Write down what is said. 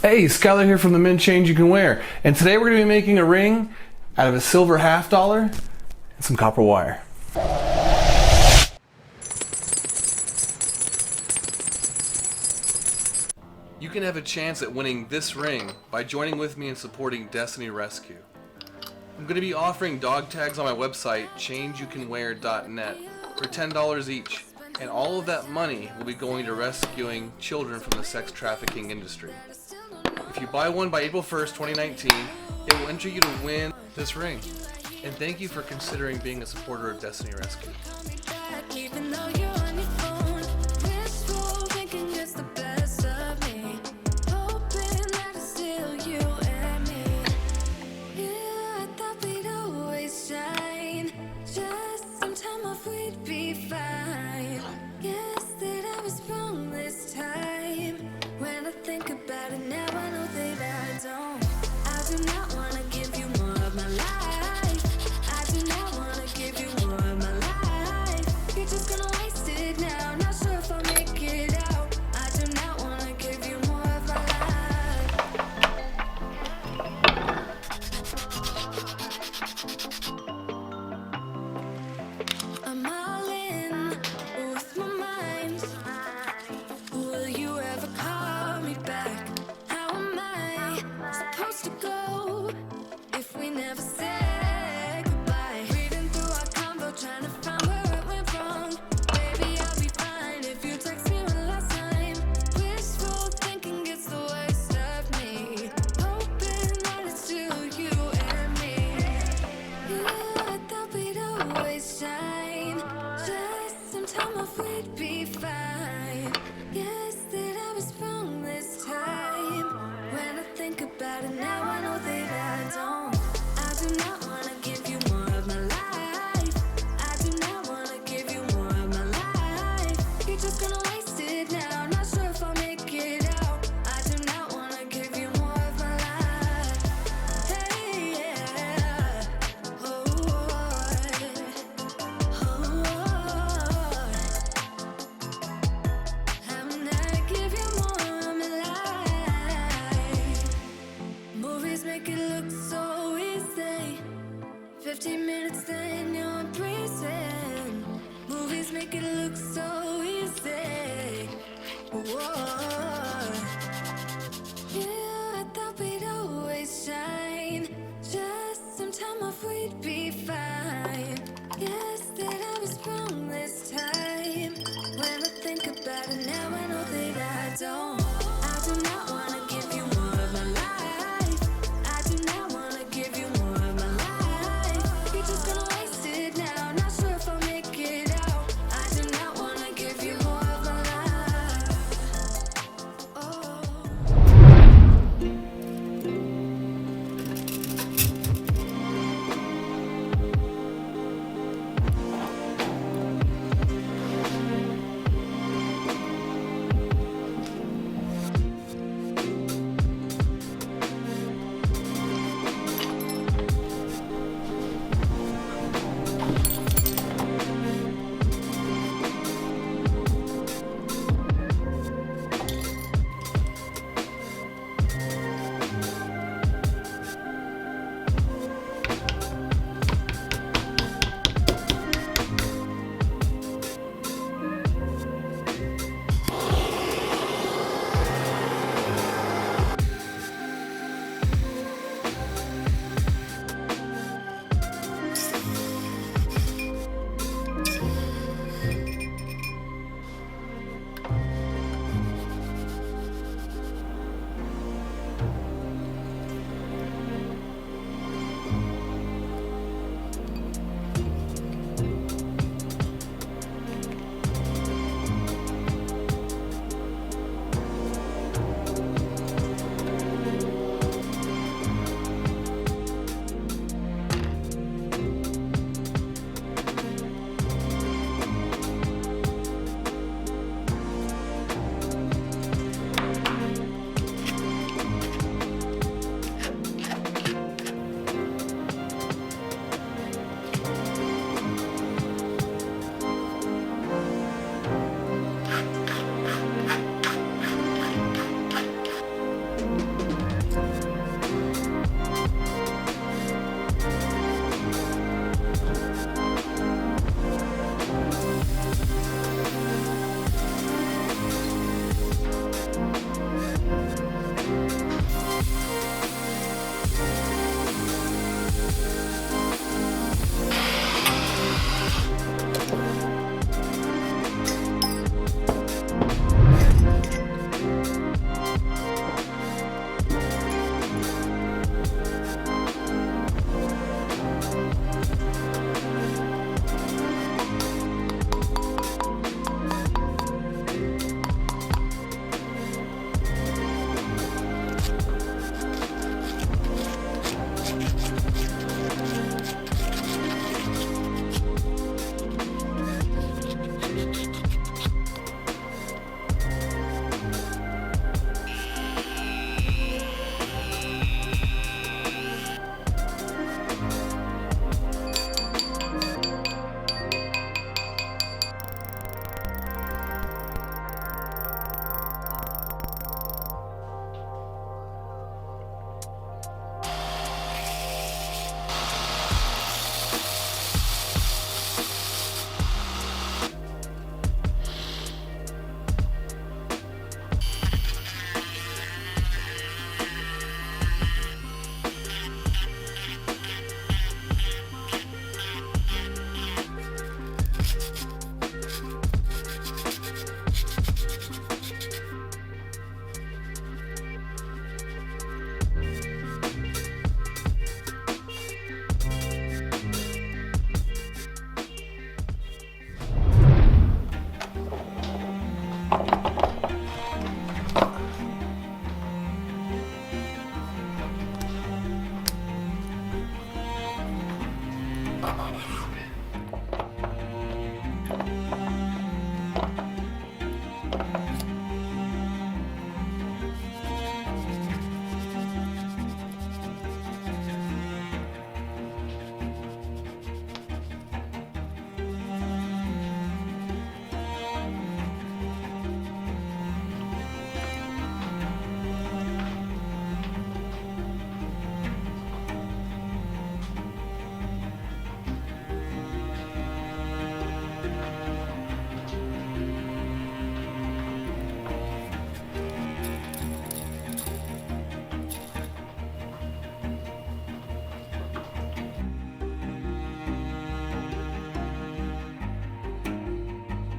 Hey, Skylar here from the Changeyoucanwear, and today we're going to be making a ring out of a silver $half and some copper wire. You can have a chance at winning this ring by joining with me in supporting Destiny Rescue. I'm going to be offering dog tags on my website, Changeyoucanwear.net, for $10 each, and all of that money will be going to rescuing children from the sex trafficking industry. If you buy one by April 1st, 2019, it will enter you to win this ring. And thank you for considering being a supporter of Destiny Rescue. Make it look so easy. 15 minutes then you're breezing. Movies make it look so easy. Whoa. Yeah, I thought we